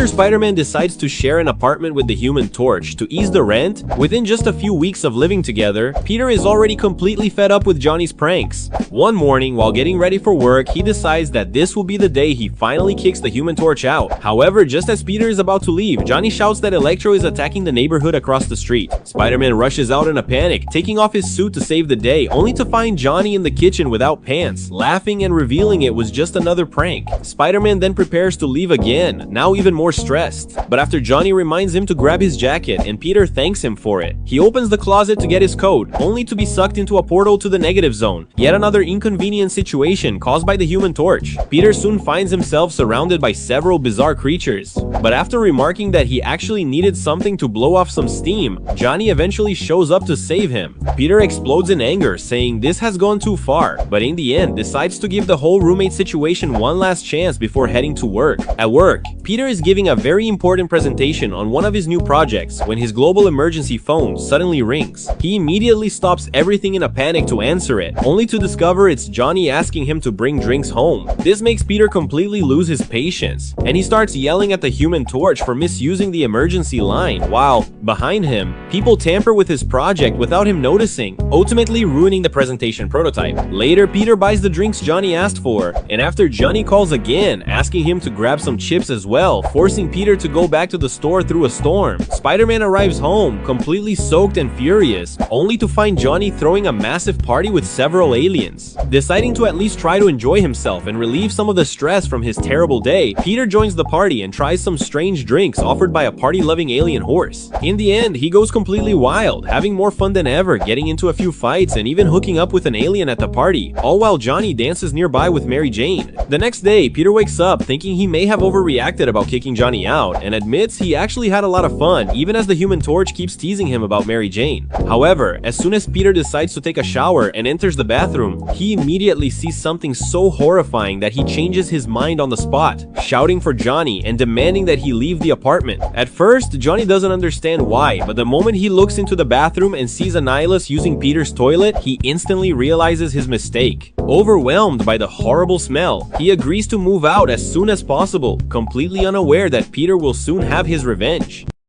after Spider-Man decides to share an apartment with the Human Torch to ease the rent, within just a few weeks of living together, Peter is already completely fed up with Johnny's pranks. One morning, while getting ready for work, he decides that this will be the day he finally kicks the Human Torch out. However, just as Peter is about to leave, Johnny shouts that Electro is attacking the neighborhood across the street. Spider-Man rushes out in a panic, taking off his suit to save the day, only to find Johnny in the kitchen without pants, laughing and revealing it was just another prank. Spider-Man then prepares to leave again, now even more stressed. But after Johnny reminds him to grab his jacket and Peter thanks him for it, he opens the closet to get his coat, only to be sucked into a portal to the negative zone. Yet another inconvenient situation caused by the Human Torch. Peter soon finds himself surrounded by several bizarre creatures. But after remarking that he actually needed something to blow off some steam, Johnny eventually shows up to save him. Peter explodes in anger, saying this has gone too far, but in the end decides to give the whole roommate situation one last chance before heading to work. At work, Peter is giving a very important presentation on one of his new projects when his global emergency phone suddenly rings. He immediately stops everything in a panic to answer it, only to discover it's Johnny asking him to bring drinks home. This makes Peter completely lose his patience, and he starts yelling at the Human Torch for misusing the emergency line, while, behind him, people tamper with his project without him noticing, ultimately ruining the presentation prototype. Later, Peter buys the drinks Johnny asked for, and after Johnny calls again, asking him to grab some chips as well, forcing Peter to go back to the store through a storm, Spider-Man arrives home, completely soaked and furious, only to find Johnny throwing a massive party with several aliens. Deciding to at least try to enjoy himself and relieve some of the stress from his terrible day, Peter joins the party and tries some strange drinks offered by a party-loving alien horse. In the end, he goes completely wild, having more fun than ever, getting into a few fights and even hooking up with an alien at the party, all while Johnny dances nearby with Mary Jane. The next day, Peter wakes up thinking he may have overreacted about kicking Johnny out, and admits he actually had a lot of fun, even as the Human Torch keeps teasing him about Mary Jane. However, as soon as Peter decides to take a shower and enters the bathroom, he immediately sees something so horrifying that he changes his mind on the spot, shouting for Johnny and demanding that he leave the apartment. At first, Johnny doesn't understand why, but the moment he looks into the bathroom and sees Annihilus using Peter's toilet, he instantly realizes his mistake. Overwhelmed by the horrible smell, he agrees to move out as soon as possible, completely unaware that Peter will soon have his revenge.